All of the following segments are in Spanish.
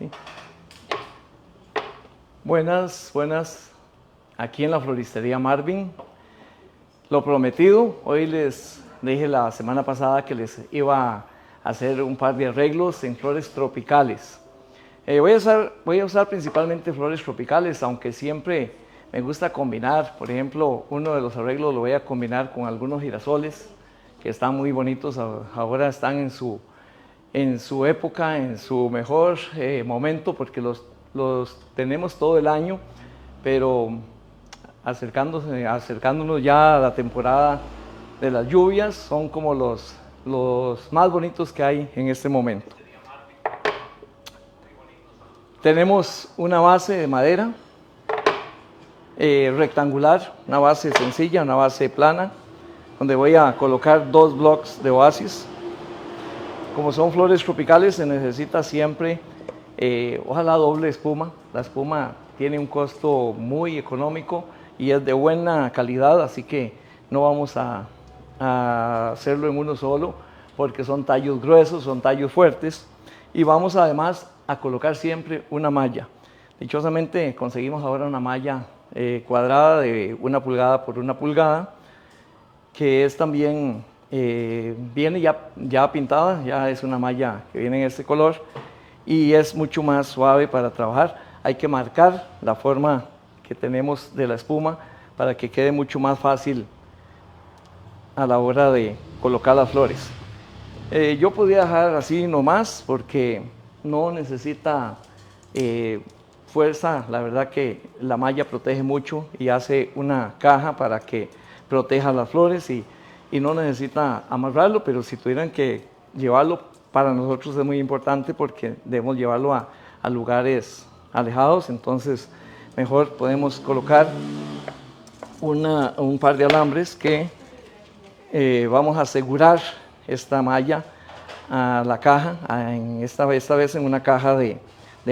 ¿sí? Buenas, buenas. Aquí en la floristería Marvin. Lo prometido, hoy les dije la semana pasada que les iba a hacer un par de arreglos en flores tropicales. Voy a usar principalmente flores tropicales, aunque siempre me gusta combinar. Por ejemplo, uno de los arreglos lo voy a combinar con algunos girasoles que están muy bonitos, ahora están en su época, en su mejor momento, porque los tenemos todo el año, pero acercándonos ya a la temporada de las lluvias, son como los más bonitos que hay en este momento. Tenemos una base de madera rectangular, una base sencilla, una base plana, donde voy a colocar 2 blocks de oasis. Como son flores tropicales, se necesita siempre ojalá doble espuma. La espuma tiene un costo muy económico y es de buena calidad, así que no vamos a hacerlo en uno solo, porque son tallos gruesos, son tallos fuertes, y vamos además a colocar siempre una malla. Dichosamente conseguimos ahora una malla cuadrada de 1 pulgada por 1 pulgada, que es también, viene ya pintada, ya es una malla que viene en este color y es mucho más suave para trabajar. Hay que marcar la forma que tenemos de la espuma para que quede mucho más fácil a la hora de colocar las flores. Yo podría dejar así nomás porque no necesita fuerza. La verdad que la malla protege mucho y hace una caja para que proteja las flores y no necesita amarrarlo, pero si tuvieran que llevarlo, para nosotros es muy importante porque debemos llevarlo a lugares alejados, entonces mejor podemos colocar un par de alambres que vamos a asegurar esta malla a la caja, esta vez en una caja de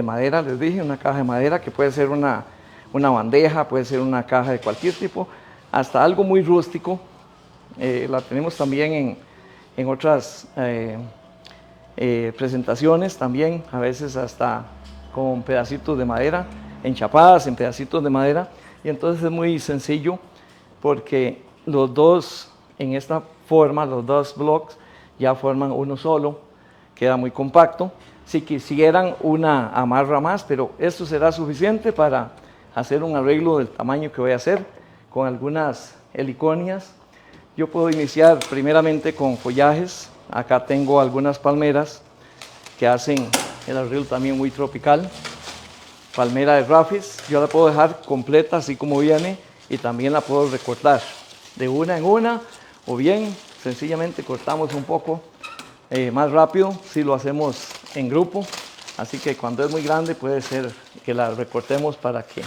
madera, les dije, una caja de madera que puede ser una bandeja, puede ser una caja de cualquier tipo, hasta algo muy rústico. La tenemos también en otras presentaciones, también a veces hasta con pedacitos de madera, enchapadas en pedacitos de madera, y entonces es muy sencillo porque los dos, en esta forma, los 2 blocks ya forman uno solo, queda muy compacto. Si quisieran una amarra más, pero esto será suficiente para hacer un arreglo del tamaño que voy a hacer con algunas heliconias. Yo puedo iniciar primeramente con follajes. Acá tengo algunas palmeras que hacen el arreglo también muy tropical. Palmera de Raffis, yo la puedo dejar completa así como viene y también la puedo recortar de una en una, o bien sencillamente cortamos un poco más rápido si lo hacemos en grupo. Así que cuando es muy grande puede ser que la recortemos para que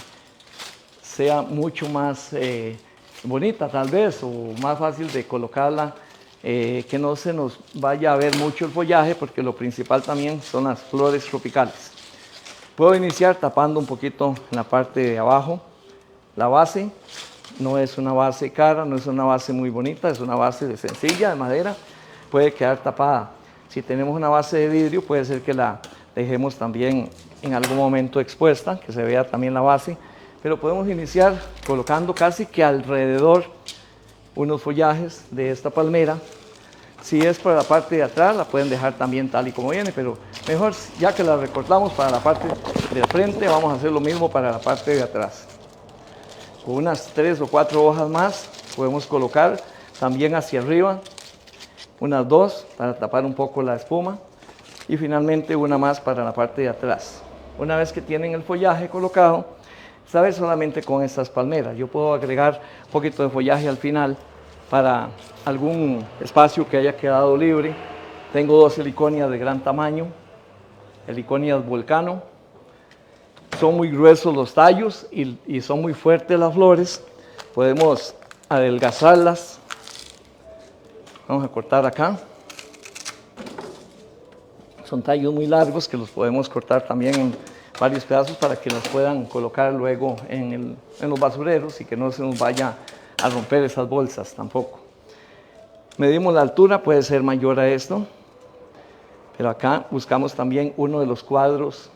sea mucho más bonita tal vez, o más fácil de colocarla, que no se nos vaya a ver mucho el follaje, porque lo principal también son las flores tropicales. Puedo iniciar tapando un poquito en la parte de abajo. La base no es una base cara, no es una base muy bonita, es una base sencilla de madera, puede quedar tapada. Si tenemos una base de vidrio, puede ser que la dejemos también en algún momento expuesta, que se vea también la base, pero podemos iniciar colocando casi que alrededor unos follajes de esta palmera. Si es para la parte de atrás, la pueden dejar también tal y como viene, pero mejor, ya que la recortamos para la parte de frente, vamos a hacer lo mismo para la parte de atrás. Con unas 3 o 4 hojas más podemos colocar también hacia arriba, unas 2 para tapar un poco la espuma, y finalmente una más para la parte de atrás. Una vez que tienen el follaje colocado, esta vez solamente con estas palmeras, yo puedo agregar un poquito de follaje al final para algún espacio que haya quedado libre. Tengo 2 heliconias de gran tamaño, heliconias Volcano. Son muy gruesos los tallos y son muy fuertes las flores. Podemos adelgazarlas. Vamos a cortar acá. Son tallos muy largos que los podemos cortar también en varios pedazos para que los puedan colocar luego en los basureros y que no se nos vaya a romper esas bolsas tampoco. Medimos la altura, puede ser mayor a esto, pero acá buscamos también uno de los cuadros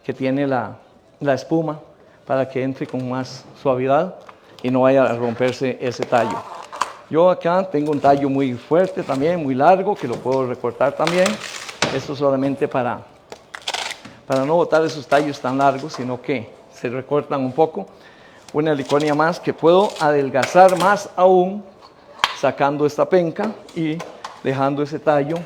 que tiene la espuma para que entre con más suavidad y no vaya a romperse ese tallo. Yo acá tengo un tallo muy fuerte también, muy largo, que lo puedo recortar también. Esto solamente para no botar esos tallos tan largos, sino que se recortan un poco. Una heliconia más que puedo adelgazar más aún sacando esta penca y dejando ese tallo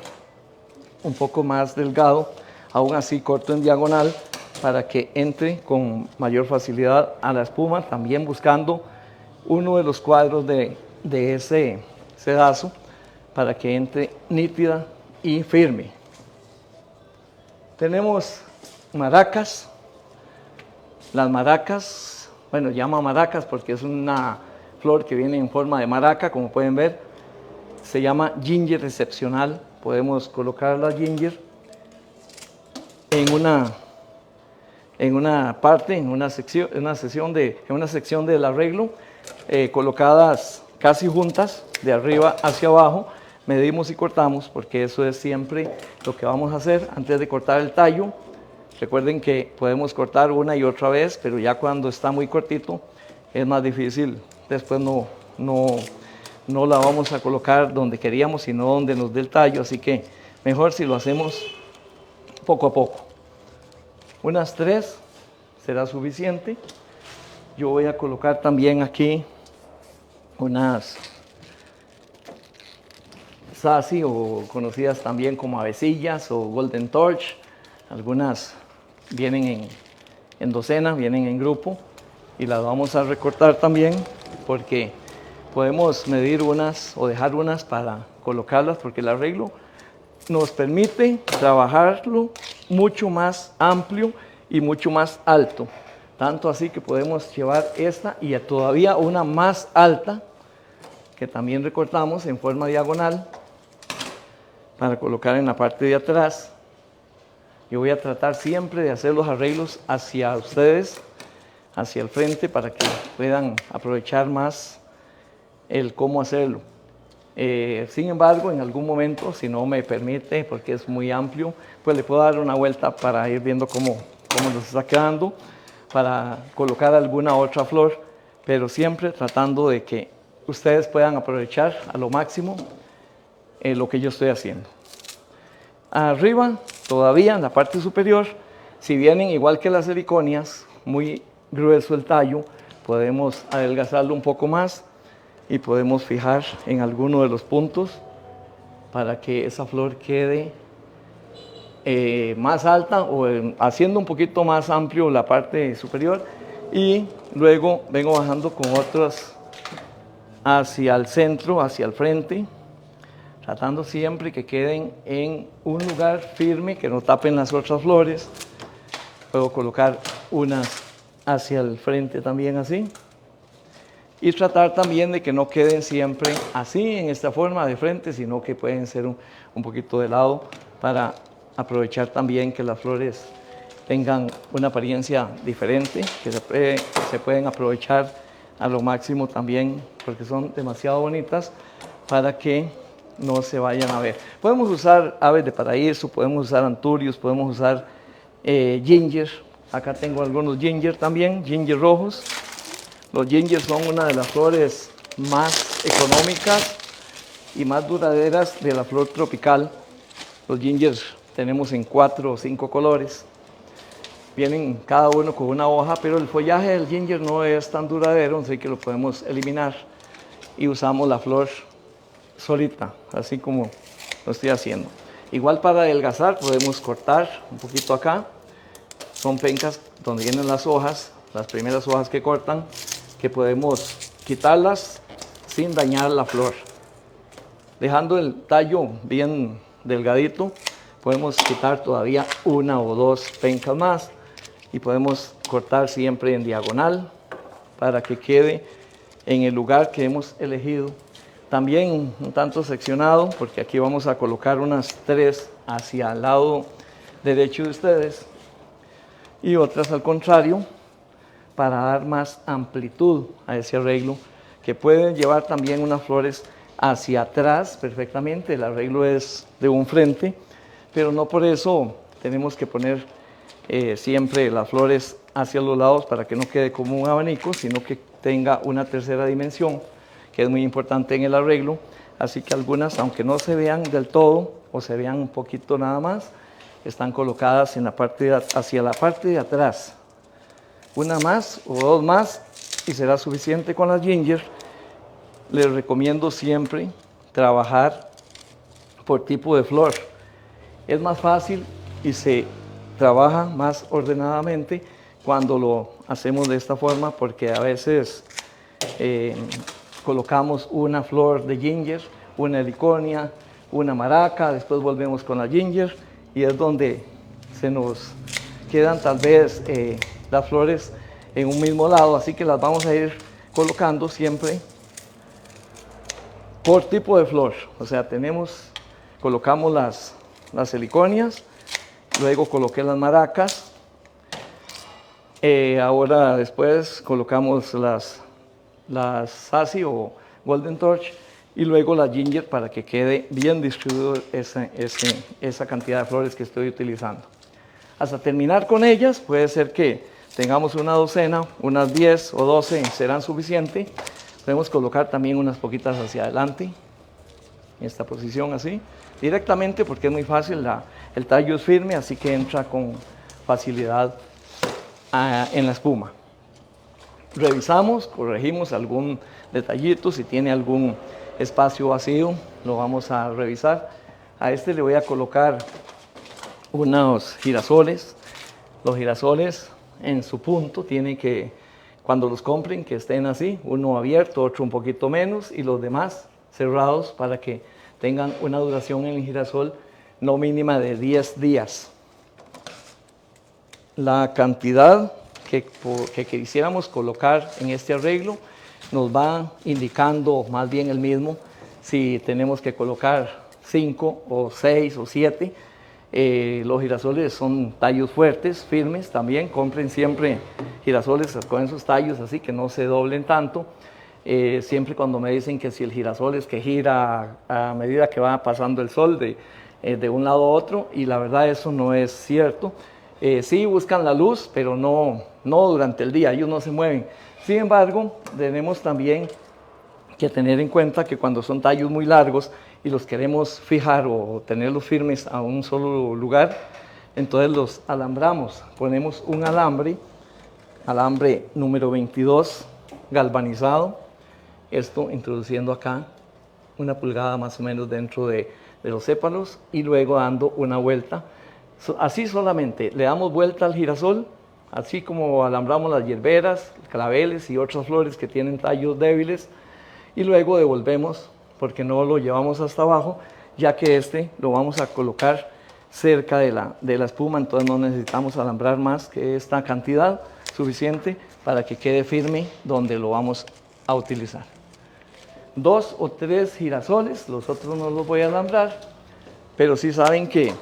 un poco más delgado. Aún así corto en diagonal para que entre con mayor facilidad a la espuma, también buscando uno de los cuadros de ese sedazo para que entre nítida y firme. Tenemos maracas. Las maracas, bueno, llama maracas porque es una flor que viene en forma de maraca, como pueden ver. Se llama ginger excepcional. Podemos colocar la ginger en una parte, en una sección del arreglo, colocadas casi juntas, de arriba hacia abajo. Medimos y cortamos, porque eso es siempre lo que vamos a hacer antes de cortar el tallo. Recuerden que podemos cortar una y otra vez, pero ya cuando está muy cortito es más difícil. Después no la vamos a colocar donde queríamos, sino donde nos dé el tallo. Así que mejor si lo hacemos poco a poco. Unas 3 será suficiente. Yo voy a colocar también aquí unas sassy, o conocidas también como avecillas o golden torch. Algunas vienen en docena, vienen en grupo, y las vamos a recortar también porque podemos medir unas o dejar unas para colocarlas, porque el arreglo nos permite trabajarlo mucho más amplio y mucho más alto, tanto así que podemos llevar esta y todavía una más alta que también recortamos en forma diagonal para colocar en la parte de atrás. Yo voy a tratar siempre de hacer los arreglos hacia ustedes, hacia el frente, para que puedan aprovechar más el cómo hacerlo. Sin embargo, en algún momento, si no me permite, porque es muy amplio, pues le puedo dar una vuelta para ir viendo cómo nos está quedando, para colocar alguna otra flor, pero siempre tratando de que ustedes puedan aprovechar a lo máximo lo que yo estoy haciendo. Arriba, todavía en la parte superior, si vienen igual que las heliconias, muy grueso el tallo, podemos adelgazarlo un poco más y podemos fijar en alguno de los puntos para que esa flor quede más alta, o haciendo un poquito más amplio la parte superior, y luego vengo bajando con otras hacia el centro, hacia el frente, tratando siempre que queden en un lugar firme, que no tapen las otras flores. Puedo colocar unas hacia el frente también así, y tratar también de que no queden siempre así en esta forma de frente, sino que pueden ser un poquito de lado, para aprovechar también que las flores tengan una apariencia diferente, que se pueden aprovechar a lo máximo también, porque son demasiado bonitas para que no se vayan a ver. Podemos usar aves de paraíso, podemos usar anturios, podemos usar ginger. Acá tengo algunos ginger también, ginger rojos. Los ginger son una de las flores más económicas y más duraderas de la flor tropical. Los ginger tenemos en 4 o 5 colores. Vienen cada uno con una hoja, pero el follaje del ginger no es tan duradero, así que lo podemos eliminar y usamos la flor solita, así como lo estoy haciendo. Igual para adelgazar podemos cortar un poquito acá. Son pencas donde vienen las hojas, las primeras hojas que cortan, que podemos quitarlas sin dañar la flor. Dejando el tallo bien delgadito, podemos quitar todavía 1 o 2 pencas más, y podemos cortar siempre en diagonal para que quede en el lugar que hemos elegido. También un tanto seccionado, porque aquí vamos a colocar unas 3 hacia el lado derecho de ustedes y otras al contrario, para dar más amplitud a ese arreglo, que pueden llevar también unas flores hacia atrás perfectamente. El arreglo es de un frente, pero no por eso tenemos que poner siempre las flores hacia los lados para que no quede como un abanico, sino que tenga una tercera dimensión, que es muy importante en el arreglo. Así que algunas, aunque no se vean del todo o se vean un poquito nada más, están colocadas en la parte hacia la parte de atrás. Una más o dos más y será suficiente con las ginger. Les recomiendo siempre trabajar por tipo de flor. Es más fácil y se trabaja más ordenadamente cuando lo hacemos de esta forma, porque a veces colocamos una flor de ginger, una heliconia, una maraca, después volvemos con la ginger y es donde se nos quedan tal vez las flores en un mismo lado, así que las vamos a ir colocando siempre por tipo de flor. O sea, colocamos las heliconias, luego coloqué las maracas, ahora después colocamos las sassy o golden torch y luego la ginger para que quede bien distribuido esa cantidad de flores que estoy utilizando. Hasta terminar con ellas, puede ser que tengamos una docena, unas 10 o 12 serán suficientes. Podemos colocar también unas poquitas hacia adelante, en esta posición así, directamente porque es muy fácil, el tallo es firme, así que entra con facilidad en la espuma. Revisamos, corregimos algún detallito, si tiene algún espacio vacío, lo vamos a revisar. A este le voy a colocar unos girasoles. Los girasoles en su punto tienen que, cuando los compren, que estén así, uno abierto, otro un poquito menos y los demás cerrados para que tengan una duración en el girasol no mínima de 10 días. La cantidad que quisiéramos colocar en este arreglo nos va indicando más bien el mismo si tenemos que colocar 5 o 6 o 7. Los girasoles son tallos fuertes, firmes también. Compren siempre girasoles con esos tallos así que no se doblen tanto. Siempre cuando me dicen que si el girasol es que gira a medida que va pasando el sol de un lado a otro, y la verdad eso no es cierto. Sí buscan la luz, pero no durante el día, ellos no se mueven. Sin embargo, tenemos también que tener en cuenta que cuando son tallos muy largos y los queremos fijar o tenerlos firmes a un solo lugar, entonces los alambramos. Ponemos un alambre número 22 galvanizado, esto introduciendo acá 1 pulgada más o menos dentro de los sépalos y luego dando una vuelta. Así solamente le damos vuelta al girasol, así como alambramos las hierberas, claveles y otras flores que tienen tallos débiles, y luego devolvemos porque no lo llevamos hasta abajo, ya que este lo vamos a colocar cerca de la espuma, entonces no necesitamos alambrar más que esta cantidad suficiente para que quede firme donde lo vamos a utilizar. 2 o 3 girasoles, los otros no los voy a alambrar, pero sí saben que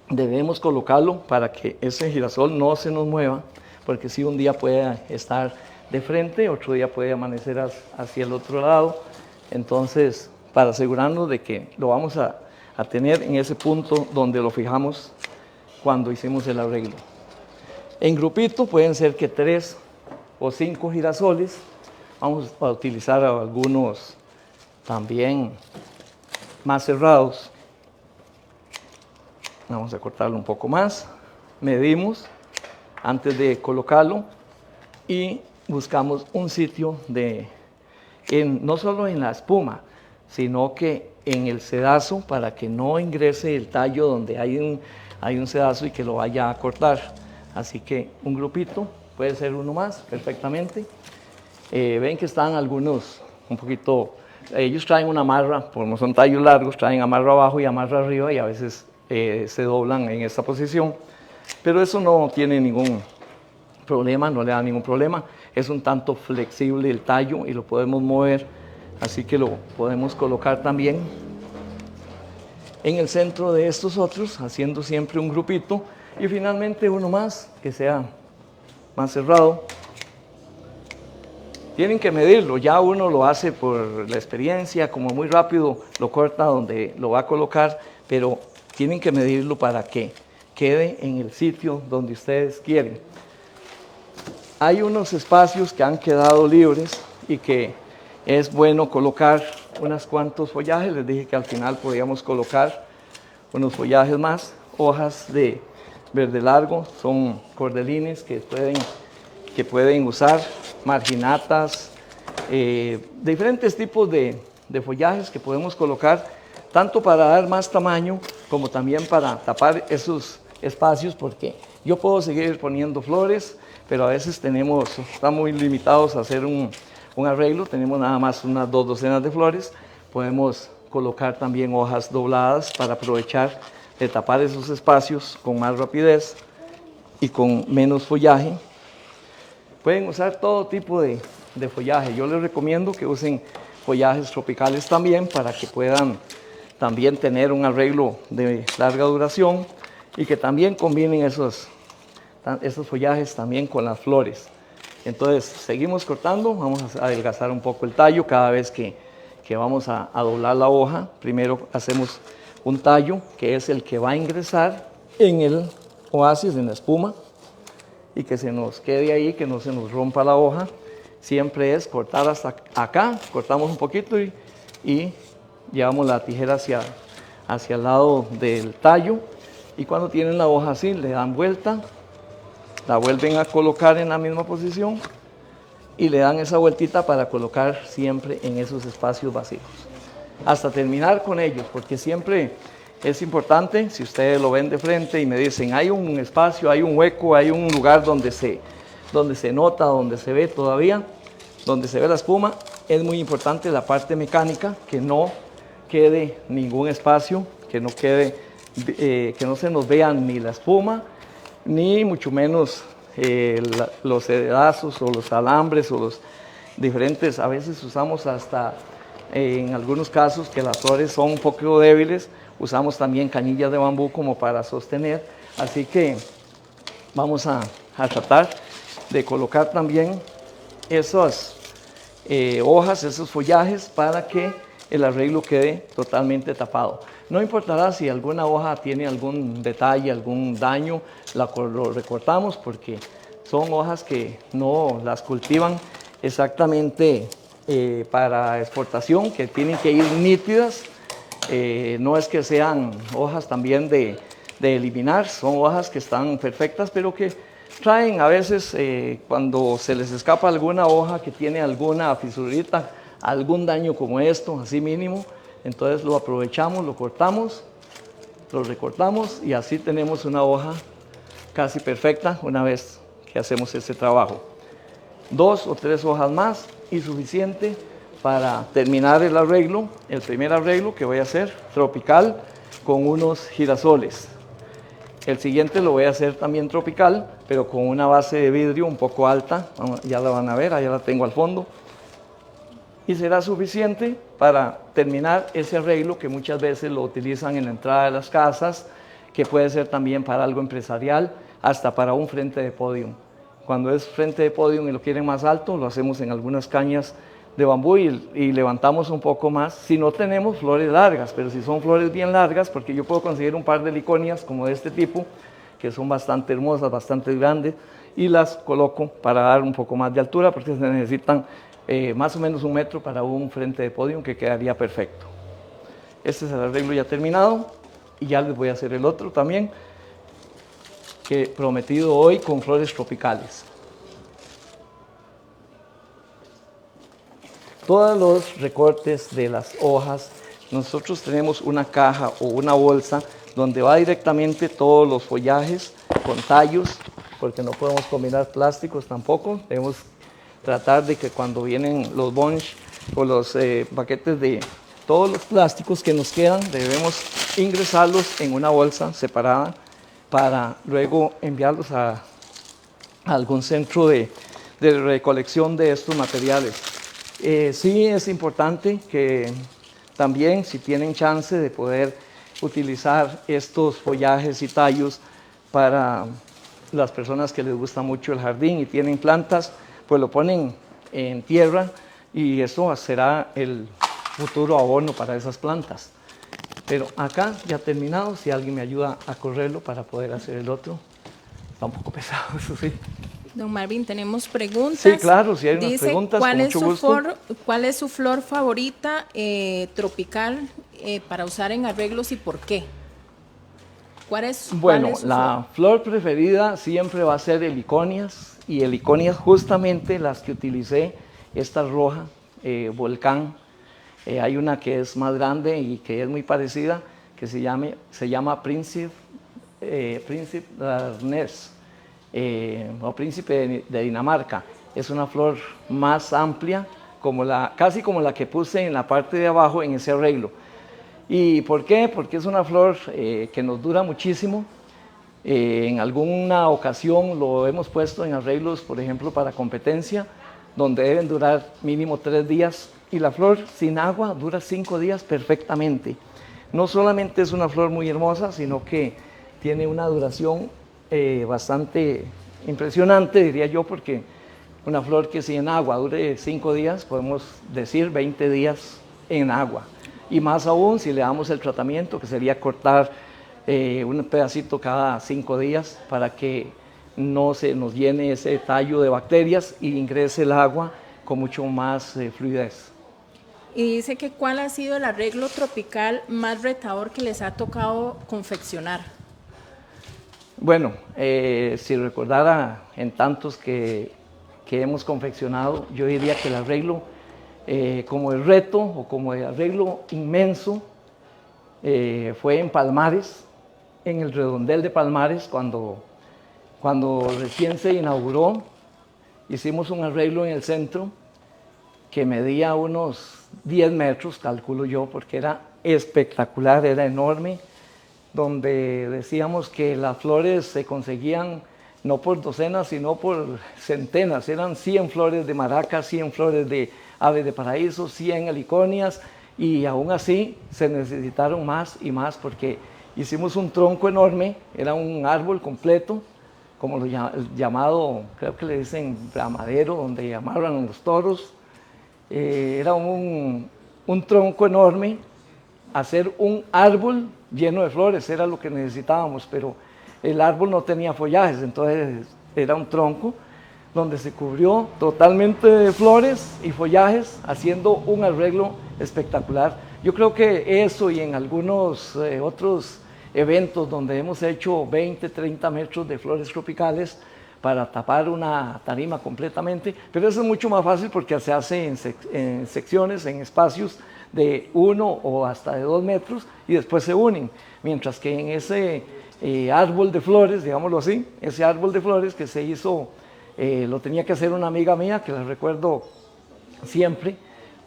debemos colocarlo para que ese girasol no se nos mueva, porque si un día puede estar de frente, otro día puede amanecer hacia el otro lado. Entonces, para asegurarnos de que lo vamos a tener en ese punto donde lo fijamos cuando hicimos el arreglo. En grupito pueden ser que 3 o 5 girasoles. Vamos a utilizar algunos también más cerrados. Vamos a cortarlo un poco más, medimos antes de colocarlo y buscamos un sitio no solo en la espuma, sino que en el sedazo para que no ingrese el tallo donde hay un sedazo y que lo vaya a cortar. Así que un grupito, puede ser uno más perfectamente. Ven que están algunos un poquito, ellos traen una amarra, como son tallos largos, traen amarra abajo y amarra arriba y a veces se doblan en esta posición, pero eso no tiene ningún problema, no le da ningún problema. Es un tanto flexible el tallo y lo podemos mover, así que lo podemos colocar también en el centro de estos otros, haciendo siempre un grupito y finalmente uno más que sea más cerrado. Tienen que medirlo, ya uno lo hace por la experiencia, como muy rápido lo corta donde lo va a colocar, pero tienen que medirlo para que quede en el sitio donde ustedes quieren. Hay unos espacios que han quedado libres y que es bueno colocar unos cuantos follajes. Les dije que al final podíamos colocar unos follajes más, hojas de verde largo, son cordelines que pueden usar, marginatas, diferentes tipos de follajes que podemos colocar, tanto para dar más tamaño como también para tapar esos espacios, porque yo puedo seguir poniendo flores, pero a veces estamos muy limitados a hacer un arreglo, tenemos nada más unas 2 docenas de flores. Podemos colocar también hojas dobladas para aprovechar de tapar esos espacios con más rapidez y con menos follaje. Pueden usar todo tipo de follaje. Yo les recomiendo que usen follajes tropicales también, para que puedan también tener un arreglo de larga duración y que también combinen esos follajes también con las flores. Entonces seguimos cortando, vamos a adelgazar un poco el tallo cada vez que vamos a doblar la hoja. Primero hacemos un tallo que es el que va a ingresar en el oasis, en la espuma, y que se nos quede ahí, que no se nos rompa la hoja. Siempre es cortar hasta acá, cortamos un poquito y llevamos la tijera hacia el lado del tallo, y cuando tienen la hoja así le dan vuelta, la vuelven a colocar en la misma posición y le dan esa vueltita para colocar siempre en esos espacios vacíos hasta terminar con ellos, porque siempre es importante. Si ustedes lo ven de frente y me dicen hay un espacio, hay un hueco, hay un lugar donde se nota, donde se ve todavía, donde se ve la espuma, es muy importante la parte mecánica, que no quede ningún espacio, que no se nos vean ni la espuma, ni mucho menos los hedazos o los alambres o los diferentes. A veces usamos hasta, en algunos casos que las flores son un poco débiles, usamos también cañillas de bambú como para sostener. Así que vamos a tratar de colocar también esas hojas, esos follajes, para que el arreglo quede totalmente tapado. No importará si alguna hoja tiene algún detalle, algún daño, lo recortamos, porque son hojas que no las cultivan exactamente para exportación, que tienen que ir nítidas. No es que sean hojas también de eliminar, son hojas que están perfectas, pero que traen a veces, cuando se les escapa alguna hoja que tiene alguna fisurita, algún daño como esto, así mínimo, entonces lo aprovechamos, lo cortamos, lo recortamos, y así tenemos una hoja casi perfecta una vez que hacemos este trabajo. 2 o 3 hojas más y suficiente para terminar el arreglo. El primer arreglo que voy a hacer, tropical, con unos girasoles. El siguiente lo voy a hacer también tropical, pero con una base de vidrio un poco alta. Ya la van a ver, allá la tengo al fondo. Y será suficiente para terminar ese arreglo, que muchas veces lo utilizan en la entrada de las casas, que puede ser también para algo empresarial, hasta para un frente de podio. Cuando es frente de podio y lo quieren más alto, lo hacemos en algunas cañas de bambú y levantamos un poco más, si no tenemos flores largas. Pero si son flores bien largas, porque yo puedo conseguir un par de liconias como de este tipo, que son bastante hermosas, bastante grandes, y las coloco para dar un poco más de altura, porque se necesitan más o menos 1 metro para un frente de podio, que quedaría perfecto. Este es el arreglo ya terminado, y ya les voy a hacer el otro también, que prometido hoy, con flores tropicales. Todos los recortes de las hojas, nosotros tenemos una caja o una bolsa donde va directamente todos los follajes con tallos, porque no podemos combinar plásticos tampoco. Debemos tratar de que cuando vienen los bunch o los paquetes de todos los plásticos que nos quedan, debemos ingresarlos en una bolsa separada para luego enviarlos a algún centro de recolección de estos materiales. Sí es importante que también, si tienen chance de poder utilizar estos follajes y tallos para las personas que les gusta mucho el jardín y tienen plantas, pues lo ponen en tierra, y eso será el futuro abono para esas plantas. Pero acá ya terminado, si alguien me ayuda a correrlo para poder hacer el otro. Está un poco pesado, eso sí. Don Marvin, tenemos preguntas. Sí, claro, si hay unas Dice, preguntas, con mucho gusto. ¿cuál es su flor favorita tropical para usar en arreglos y por qué? Bueno, ¿Cuál es su la flor preferida siempre va a ser heliconias, y heliconias justamente las que utilicé, esta roja, volcán. Hay una que es más grande y que es muy parecida, que se llama Príncipe d'Arnes, o Príncipe de Dinamarca. Es una flor más amplia, casi como la que puse en la parte de abajo en ese arreglo. ¿Y por qué? Porque es una flor que nos dura muchísimo. En alguna ocasión lo hemos puesto en arreglos, por ejemplo, para competencia, donde deben durar mínimo 3 días. Y la flor sin agua dura 5 días perfectamente. No solamente es una flor muy hermosa, sino que tiene una duración bastante impresionante, diría yo, porque una flor que sin agua dure 5 días, podemos decir 20 días en agua. Y más aún si le damos el tratamiento, que sería cortar un pedacito cada 5 días para que no se nos llene ese tallo de bacterias y ingrese el agua con mucho más fluidez. Y dice que ¿cuál ha sido el arreglo tropical más retador que les ha tocado confeccionar? Bueno, si recordara en tantos que hemos confeccionado, yo diría que el arreglo como el reto o como el arreglo inmenso fue en Palmares, en el redondel de Palmares, cuando recién se inauguró. Hicimos un arreglo en el centro que medía unos 10 metros, calculo yo, porque era espectacular, era enorme, donde decíamos que las flores se conseguían no por docenas, sino por centenas. Eran 100 flores de maracas, 100 flores de ave de paraíso, 100 heliconias, y aún así se necesitaron más y más, porque hicimos un tronco enorme, era un árbol completo, como lo llamado, creo que le dicen bramadero, donde amarran los toros. Era un tronco enorme. Hacer un árbol lleno de flores era lo que necesitábamos, pero el árbol no tenía follajes, entonces era un tronco donde se cubrió totalmente de flores y follajes, haciendo un arreglo espectacular. Yo creo que eso, y en algunos otros eventos donde hemos hecho 20, 30 metros de flores tropicales para tapar una tarima completamente, pero eso es mucho más fácil porque se hace en secciones, en espacios de 1 o hasta de 2 metros, y después se unen, mientras que en ese árbol de flores, digámoslo así, ese árbol de flores que se hizo, lo tenía que hacer una amiga mía, que la recuerdo siempre,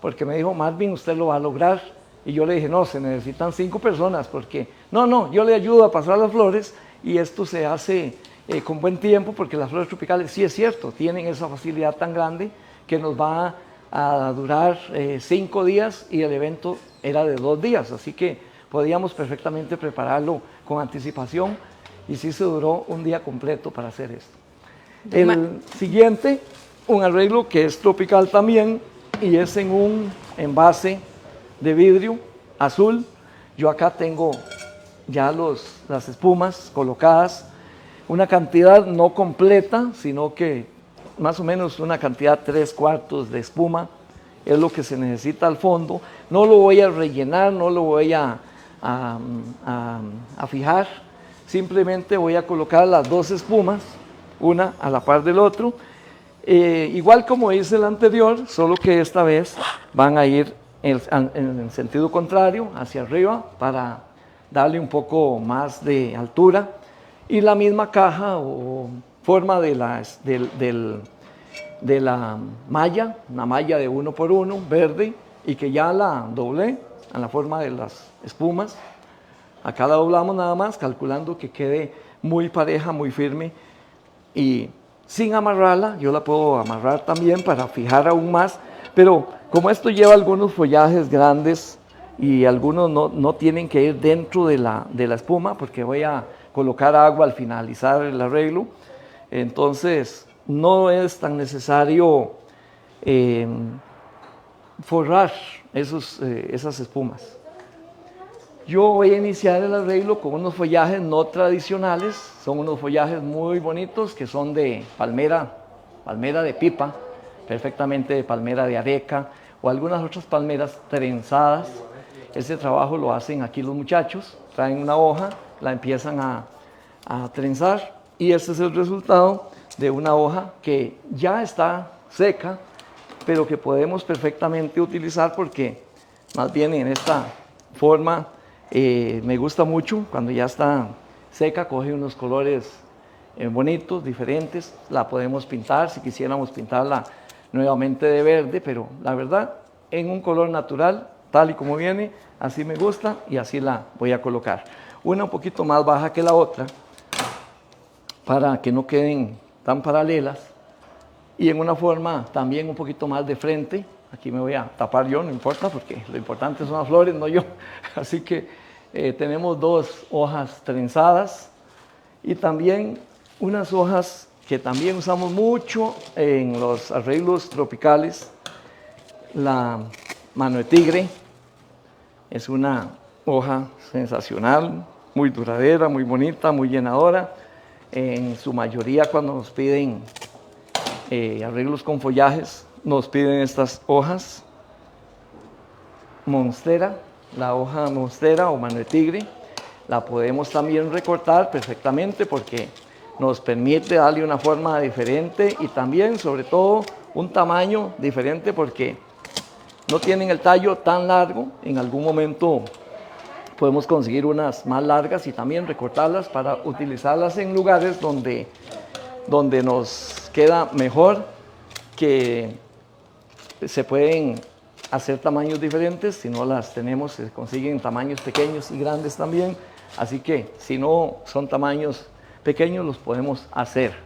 porque me dijo: Marvin, usted lo va a lograr. Y yo le dije: no, se necesitan 5 personas, porque no, yo le ayudo a pasar las flores, y esto se hace con buen tiempo, porque las flores tropicales, sí es cierto, tienen esa facilidad tan grande que nos va a durar 5 días, y el evento era de 2 días, así que podíamos perfectamente prepararlo con anticipación, y sí se duró un día completo para hacer esto. El siguiente, un arreglo que es tropical también, y es en un envase de vidrio azul. Yo acá tengo ya las espumas colocadas, una cantidad no completa, sino que más o menos una cantidad 3/4 de espuma es lo que se necesita al fondo. No lo voy a rellenar, no lo voy a fijar, simplemente voy a colocar las 2 espumas, una a la par del otro, igual como hice el anterior, solo que esta vez van a ir en el sentido contrario, hacia arriba, para darle un poco más de altura, y la misma caja o forma de la malla, una malla de 1 por 1 verde, y que ya la doblé a la forma de las espumas. Acá la doblamos nada más, calculando que quede muy pareja, muy firme, y sin amarrarla. Yo la puedo amarrar también para fijar aún más, pero como esto lleva algunos follajes grandes y algunos no tienen que ir dentro de la espuma, porque voy a colocar agua al finalizar el arreglo, entonces no es tan necesario forrar esas espumas. Yo voy a iniciar el arreglo con unos follajes no tradicionales, son unos follajes muy bonitos que son de palmera de pipa, perfectamente de palmera de areca o algunas otras palmeras trenzadas. Ese trabajo lo hacen aquí los muchachos, traen una hoja, la empiezan a trenzar y este es el resultado de una hoja que ya está seca, pero que podemos perfectamente utilizar porque más bien en esta forma me gusta mucho. Cuando ya está seca coge unos colores bonitos, diferentes, la podemos pintar si quisiéramos pintarla nuevamente de verde, pero la verdad en un color natural, tal y como viene, así me gusta y así la voy a colocar. Una un poquito más baja que la otra para que no queden tan paralelas y en una forma también un poquito más de frente. Aquí me voy a tapar yo, no importa, porque lo importante son las flores, no yo. Así que tenemos dos hojas trenzadas y también unas hojas que también usamos mucho en los arreglos tropicales. La mano de tigre es una hoja sensacional, muy duradera, muy bonita, muy llenadora. En su mayoría cuando nos piden arreglos con follajes, nos piden estas hojas. Monstera, la hoja monstera o mano de tigre, la podemos también recortar perfectamente porque nos permite darle una forma diferente y también, sobre todo, un tamaño diferente porque no tienen el tallo tan largo. En algún momento podemos conseguir unas más largas y también recortarlas para utilizarlas en lugares donde nos queda mejor, que se pueden hacer tamaños diferentes. Si no las tenemos, se consiguen tamaños pequeños y grandes también. Así que si no son tamaños pequeños, los podemos hacer.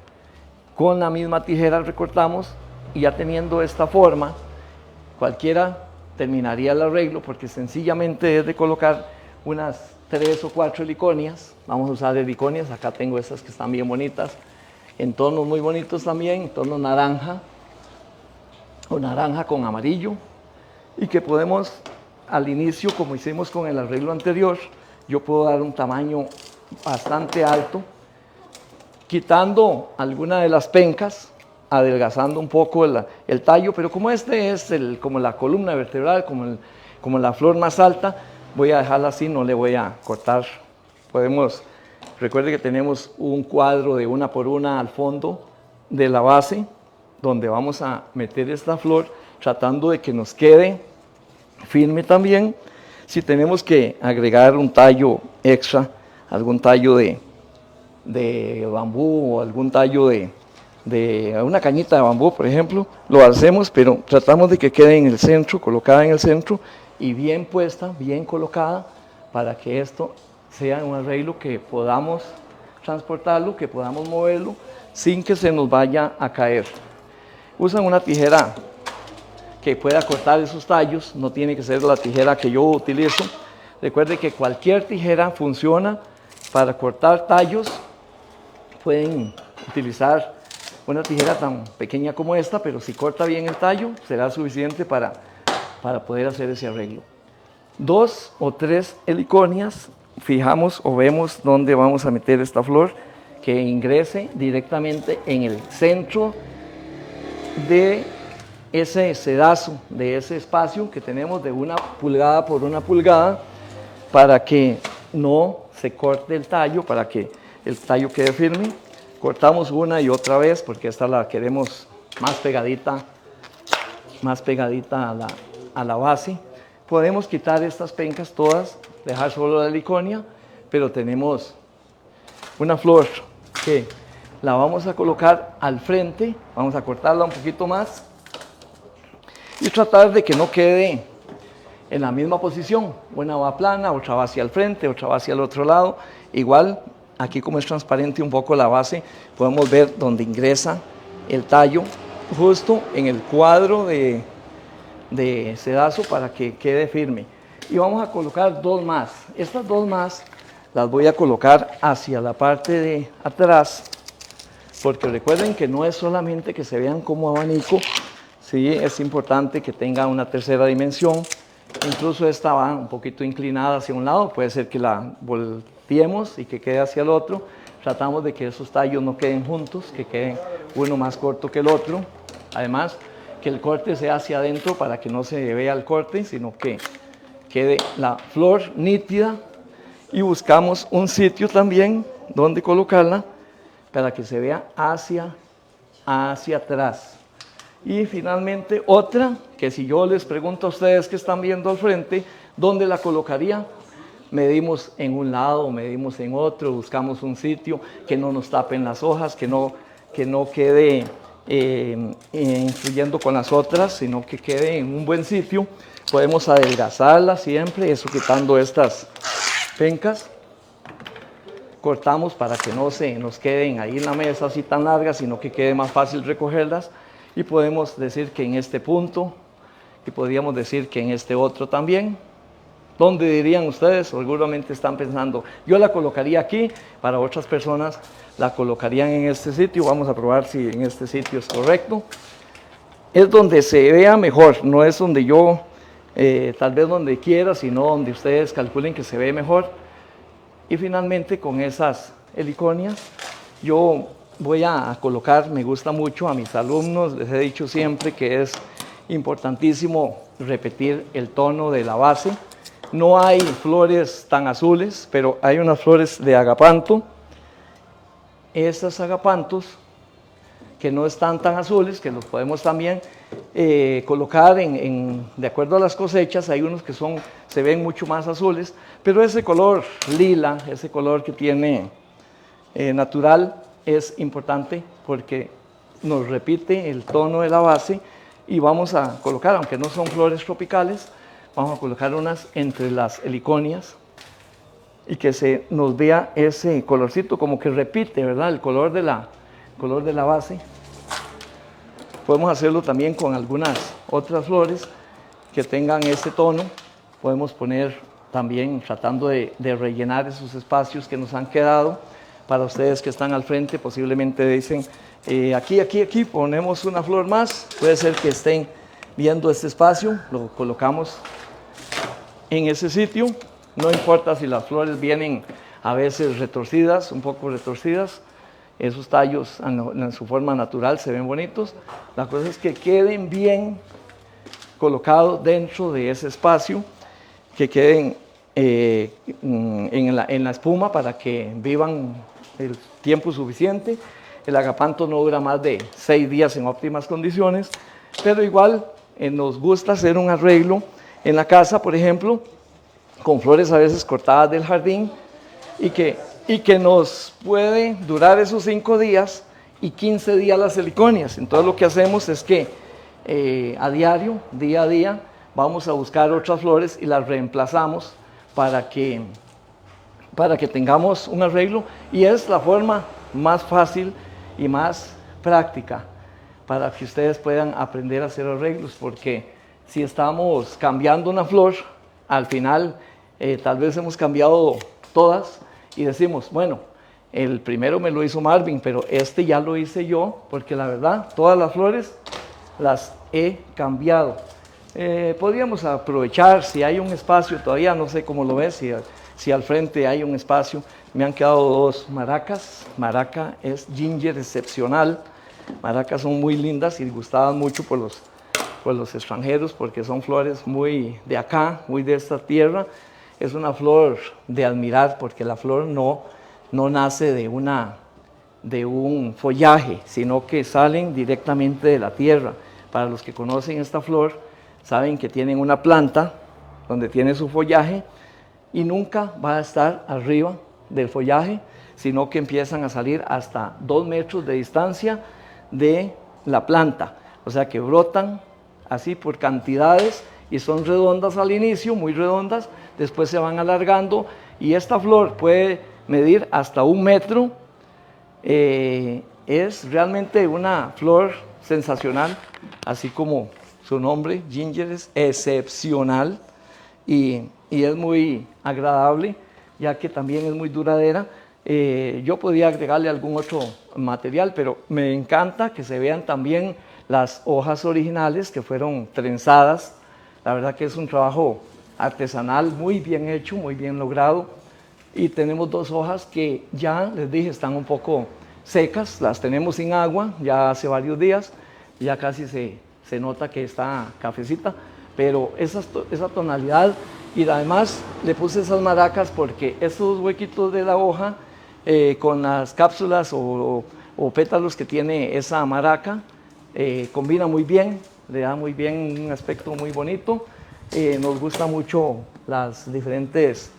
Con la misma tijera recortamos y ya teniendo esta forma, cualquiera terminaría el arreglo porque sencillamente es de colocar unas 3 o 4 heliconias. Vamos a usar heliconias, acá tengo estas que están bien bonitas, en tonos muy bonitos también, en tono naranja o naranja con amarillo, y que podemos al inicio, como hicimos con el arreglo anterior, yo puedo dar un tamaño bastante alto, quitando alguna de las pencas, adelgazando un poco el tallo, pero como este es como la columna vertebral, como la flor más alta, voy a dejarla así, no le voy a cortar. Recuerde que tenemos un cuadro de 1 por 1 al fondo de la base, donde vamos a meter esta flor, tratando de que nos quede firme también. Si tenemos que agregar un tallo extra, algún tallo de bambú o algún tallo de una cañita de bambú, por ejemplo, lo hacemos, pero tratamos de que quede en el centro, colocada en el centro y bien puesta, bien colocada, para que esto sea un arreglo que podamos transportarlo, que podamos moverlo sin que se nos vaya a caer. Usan una tijera que pueda cortar esos tallos, no tiene que ser la tijera que yo utilizo. Recuerde que cualquier tijera funciona para cortar tallos. Pueden utilizar una tijera tan pequeña como esta, pero si corta bien el tallo, será suficiente para poder hacer ese arreglo. 2 o 3 heliconias, fijamos o vemos dónde vamos a meter esta flor, que ingrese directamente en el centro de ese sedazo, de ese espacio que tenemos de 1 pulgada por 1 pulgada, para que no se corte el tallo, para que el tallo quede firme. Cortamos una y otra vez porque esta la queremos más pegadita a la base. Podemos quitar estas pencas todas, dejar solo la heliconia, pero tenemos una flor que la vamos a colocar al frente. Vamos a cortarla un poquito más y tratar de que no quede en la misma posición. Una va plana, otra va hacia el frente, otra va hacia el otro lado. Igual, aquí como es transparente un poco la base, podemos ver donde ingresa el tallo, justo en el cuadro de sedazo, para que quede firme. Y vamos a colocar 2 más. Estas 2 más las voy a colocar hacia la parte de atrás, porque recuerden que no es solamente que se vean como abanico, sí, es importante que tenga una tercera dimensión, incluso esta va un poquito inclinada hacia un lado, puede ser que la volteemos y que quede hacia el otro. Tratamos de que esos tallos no queden juntos, que queden uno más corto que el otro. Además, que el corte sea hacia adentro para que no se vea el corte, sino que quede la flor nítida. Y buscamos un sitio también donde colocarla para que se vea hacia atrás. Y finalmente otra, que si yo les pregunto a ustedes que están viendo al frente, ¿dónde la colocaría? Medimos en un lado, medimos en otro, buscamos un sitio que no nos tapen las hojas, que no quede influyendo con las otras, sino que quede en un buen sitio. Podemos adelgazarla siempre, eso quitando estas pencas. Cortamos para que no se nos queden ahí en la mesa así tan largas, sino que quede más fácil recogerlas. Y podemos decir que en este punto, y podríamos decir que en este otro también. ¿Dónde dirían ustedes? Seguramente están pensando, yo la colocaría aquí, para otras personas la colocarían en este sitio. Vamos a probar si en este sitio es correcto. Es donde se vea mejor, no es donde yo, tal vez donde quiera, sino donde ustedes calculen que se ve mejor. Y finalmente con esas heliconias, yo voy a colocar, me gusta mucho a mis alumnos, les he dicho siempre que es importantísimo repetir el tono de la base. No hay flores tan azules, pero hay unas flores de agapanto. Estos agapantos, que no están tan azules, que los podemos también colocar de acuerdo a las cosechas. Hay unos que se ven mucho más azules, pero ese color lila, ese color que tiene natural, es importante porque nos repite el tono de la base. Y vamos a colocar, aunque no son flores tropicales, vamos a colocar unas entre las heliconias y que se nos vea ese colorcito, como que repite, ¿verdad?, el color de la base. Podemos hacerlo también con algunas otras flores que tengan ese tono. Podemos poner también, tratando de rellenar esos espacios que nos han quedado. Para ustedes que están al frente, posiblemente dicen, aquí ponemos una flor más. Puede ser que estén viendo este espacio, lo colocamos en ese sitio. No importa si las flores vienen a veces retorcidas, un poco retorcidas. Esos tallos en su forma natural se ven bonitos. La cosa es que queden bien colocados dentro de ese espacio, que queden en la espuma para que vivan el tiempo suficiente. El agapanto no dura más de 6 días en óptimas condiciones, pero igual nos gusta hacer un arreglo en la casa, por ejemplo, con flores a veces cortadas del jardín y que nos puede durar esos 5 días y 15 días las heliconias. Entonces lo que hacemos es que a diario, día a día, vamos a buscar otras flores y las reemplazamos para que tengamos un arreglo, y es la forma más fácil y más práctica para que ustedes puedan aprender a hacer arreglos, porque si estamos cambiando una flor, al final tal vez hemos cambiado todas y decimos, bueno, el primero me lo hizo Marvin, pero este ya lo hice yo, porque la verdad, todas las flores las he cambiado. Podríamos aprovechar, si hay un espacio todavía, no sé cómo lo ves, si al frente hay un espacio. Me han quedado 2 maracas. Maraca es ginger excepcional. Maracas son muy lindas y gustadas mucho por los extranjeros, porque son flores muy de acá, muy de esta tierra. Es una flor de admirar, porque la flor no nace de un follaje, sino que salen directamente de la tierra. Para los que conocen esta flor, saben que tienen una planta donde tiene su follaje y nunca va a estar arriba del follaje, sino que empiezan a salir hasta 2 metros de distancia de la planta. O sea que brotan así por cantidades y son redondas al inicio, muy redondas, después se van alargando, y esta flor puede medir hasta 1 metro. Es realmente una flor sensacional, así como su nombre, ginger, es excepcional y es muy agradable, ya que también es muy duradera. Yo podría agregarle algún otro material, pero me encanta que se vean también las hojas originales que fueron trenzadas. La verdad que es un trabajo artesanal, muy bien hecho, muy bien logrado. Y tenemos 2 hojas que ya les dije están un poco secas, las tenemos sin agua ya hace varios días, ya casi se nota que está cafecita, pero esa tonalidad, y además le puse esas maracas porque esos huequitos de la hoja con las cápsulas o pétalos que tiene esa maraca combina muy bien, le da muy bien un aspecto muy bonito. Nos gusta mucho las diferentes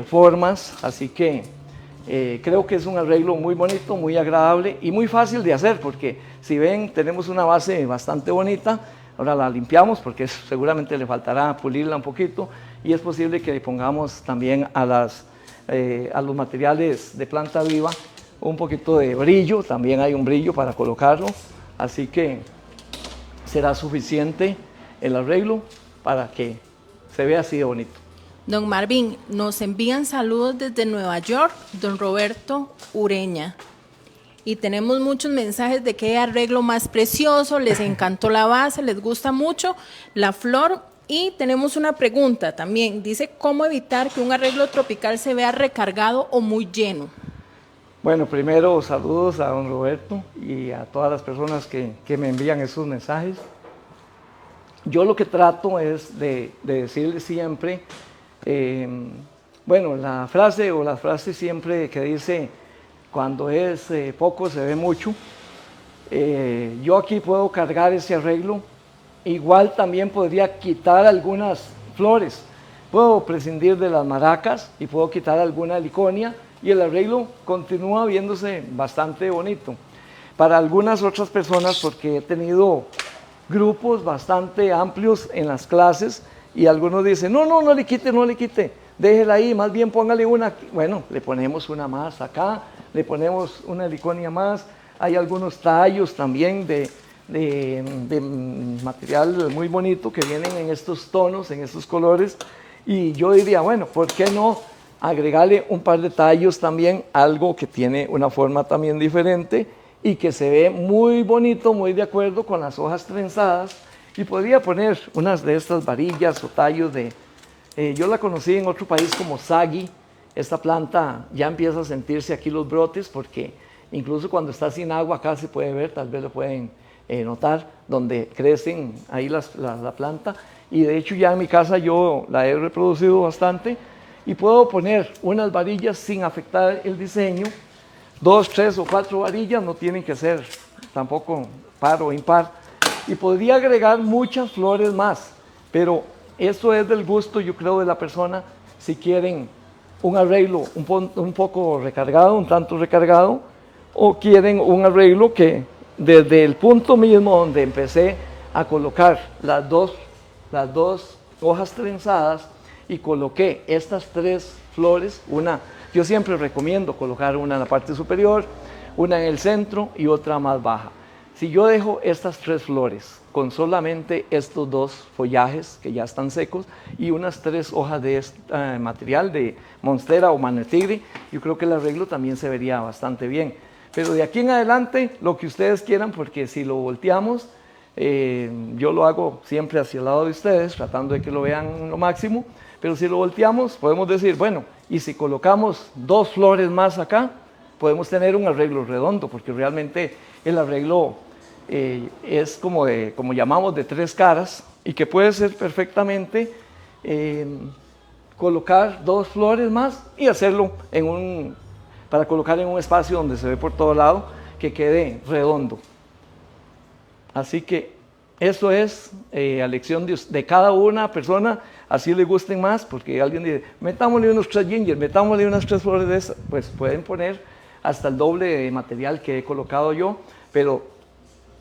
formas, así que creo que es un arreglo muy bonito, muy agradable y muy fácil de hacer, porque si ven tenemos una base bastante bonita. Ahora la limpiamos porque seguramente le faltará pulirla un poquito, y es posible que le pongamos también a los materiales de planta viva un poquito de brillo, también hay un brillo para colocarlo, así que será suficiente el arreglo para que se vea así de bonito. Don Marvin, nos envían saludos desde Nueva York, don Roberto Ureña. Y tenemos muchos mensajes de qué arreglo más precioso, les encantó la base, les gusta mucho la flor. Y tenemos una pregunta también, dice, ¿cómo evitar que un arreglo tropical se vea recargado o muy lleno? Bueno, primero saludos a don Roberto y a todas las personas que me envían esos mensajes. Yo lo que trato es de decirles siempre, bueno, la frase siempre que dice, cuando es poco se ve mucho. Yo aquí puedo cargar ese arreglo, igual también podría quitar algunas flores, puedo prescindir de las maracas y puedo quitar alguna heliconia y el arreglo continúa viéndose bastante bonito. Para algunas otras personas, porque he tenido grupos bastante amplios en las clases y algunos dicen, no le quite, déjela ahí, más bien póngale una, bueno, le ponemos una más acá, le ponemos una heliconia más, hay algunos tallos también de material muy bonito que vienen en estos tonos, en estos colores, y yo diría, bueno, ¿por qué no agregarle un par de tallos también, algo que tiene una forma también diferente y que se ve muy bonito, muy de acuerdo con las hojas trenzadas? Y podría poner unas de estas varillas o tallos yo la conocí en otro país como sagui. Esta planta ya empieza a sentirse aquí los brotes, porque incluso cuando está sin agua acá se puede ver, tal vez lo pueden notar, donde crecen ahí la planta, y de hecho ya en mi casa yo la he reproducido bastante, y puedo poner unas varillas sin afectar el diseño, 2, 3 o 4 varillas, no tienen que ser tampoco par o impar, y podría agregar muchas flores más, pero eso es del gusto, yo creo, de la persona, si quieren un arreglo un poco recargado, un tanto recargado, o quieren un arreglo que desde el punto mismo donde empecé a colocar las dos hojas trenzadas y coloqué estas 3 flores, yo siempre recomiendo colocar una en la parte superior, una en el centro y otra más baja. Si yo dejo estas 3 flores con solamente estos 2 follajes que ya están secos y unas 3 hojas de este material de monstera o manetigre, yo creo que el arreglo también se vería bastante bien. Pero de aquí en adelante, lo que ustedes quieran, porque si lo volteamos, yo lo hago siempre hacia el lado de ustedes, tratando de que lo vean lo máximo, pero si lo volteamos, podemos decir, bueno, y si colocamos 2 flores más acá, podemos tener un arreglo redondo, porque realmente el arreglo es como llamamos de 3 caras, y que puede ser perfectamente colocar 2 flores más y hacerlo para colocar en un espacio donde se ve por todo lado, que quede redondo. Así que eso es a elección de cada una persona, así le gusten más, porque alguien dice, metámosle unos 3 ginger, metámosle unas 3 flores de esas, pues pueden poner hasta el doble de material que he colocado yo, pero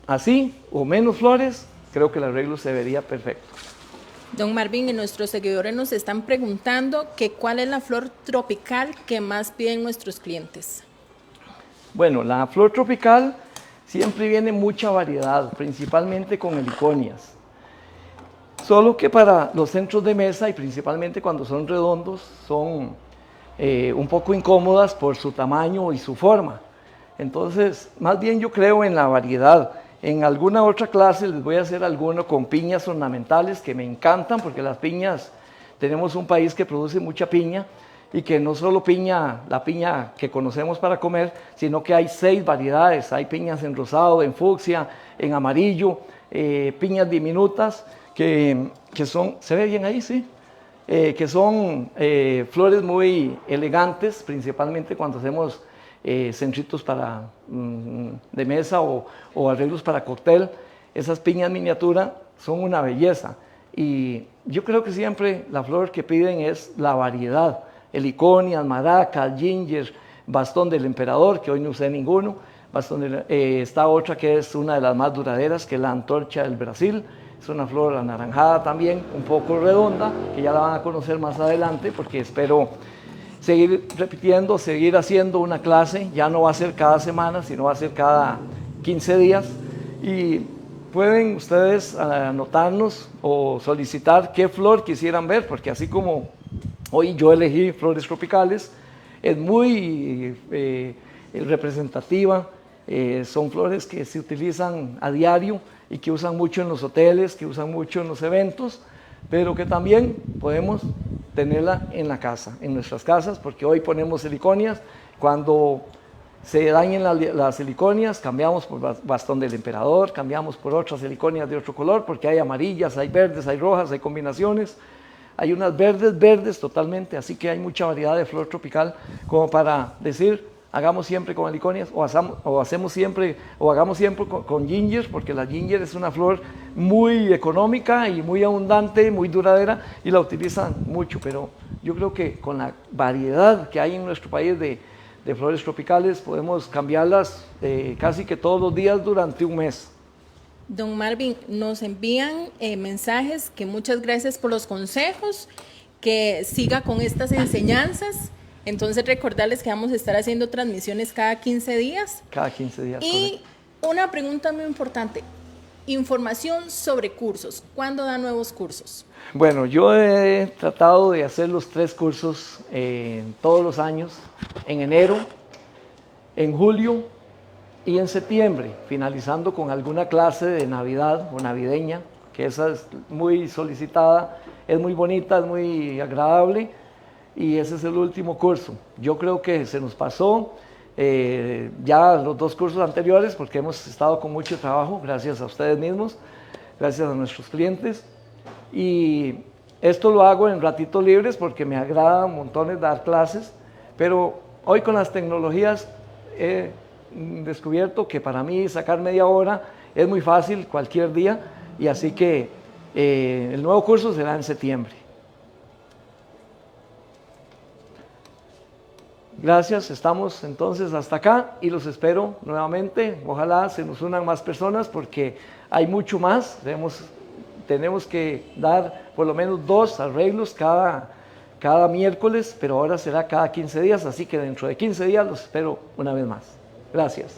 así o menos flores, creo que el arreglo se vería perfecto. Don Marvin, y nuestros seguidores nos están preguntando que cuál es la flor tropical que más piden nuestros clientes. Bueno, la flor tropical siempre viene mucha variedad, principalmente con heliconias. Solo que para los centros de mesa, y principalmente cuando son redondos, son un poco incómodas por su tamaño y su forma. Entonces, más bien yo creo en la variedad. En alguna otra clase les voy a hacer alguno con piñas ornamentales que me encantan, porque las piñas tenemos un país que produce mucha piña y que no solo piña, la piña que conocemos para comer, sino que hay 6 variedades. Hay piñas en rosado, en fucsia, en amarillo, piñas diminutas que son, ¿se ve bien ahí? Sí. Que son flores muy elegantes, principalmente cuando hacemos centritos para, de mesa o arreglos para cóctel. Esas piñas miniatura son una belleza y yo creo que siempre la flor que piden es la variedad, heliconias, maracas, ginger, bastón del emperador, que hoy no usé ninguno, está otra que es una de las más duraderas, que es la antorcha del Brasil. Es una flor anaranjada también, un poco redonda, que ya la van a conocer más adelante, porque espero seguir repitiendo, seguir haciendo una clase. Ya no va a ser cada semana, sino va a ser cada 15 días. Y pueden ustedes anotarnos o solicitar qué flor quisieran ver, porque así como hoy yo elegí flores tropicales, es muy representativa. Son flores que se utilizan a diario y que usan mucho en los hoteles, que usan mucho en los eventos, pero que también podemos tenerla en la casa, en nuestras casas, porque hoy ponemos heliconias. Cuando se dañen las heliconias, cambiamos por bastón del emperador, cambiamos por otras heliconias de otro color, porque hay amarillas, hay verdes, hay rojas, hay combinaciones. Hay unas verdes totalmente, así que hay mucha variedad de flor tropical como para decir, hagamos siempre con heliconias o hagamos siempre con ginger, porque la ginger es una flor muy económica y muy abundante, muy duradera y la utilizan mucho, pero yo creo que con la variedad que hay en nuestro país de flores tropicales podemos cambiarlas casi que todos los días durante un mes. Don Marvin, nos envían mensajes que muchas gracias por los consejos, que siga con estas enseñanzas. Entonces recordarles que vamos a estar haciendo transmisiones cada 15 días. Cada 15 días. Y correcto. Una pregunta muy importante, información sobre cursos. ¿Cuándo da nuevos cursos? Bueno, yo he tratado de hacer los 3 cursos todos los años, en enero, en julio y en septiembre, finalizando con alguna clase de Navidad o navideña, que esa es muy solicitada, es muy bonita, es muy agradable. Y ese es el último curso. Yo creo que se nos pasó ya los 2 cursos anteriores porque hemos estado con mucho trabajo, gracias a ustedes mismos, gracias a nuestros clientes. Y esto lo hago en ratitos libres porque me agrada montones dar clases, pero hoy con las tecnologías he descubierto que para mí sacar media hora es muy fácil cualquier día, y así que el nuevo curso será en septiembre. Gracias, estamos entonces hasta acá y los espero nuevamente. Ojalá se nos unan más personas porque hay mucho más. Tenemos que dar por lo menos 2 arreglos cada miércoles, pero ahora será cada 15 días, así que dentro de 15 días los espero una vez más. Gracias.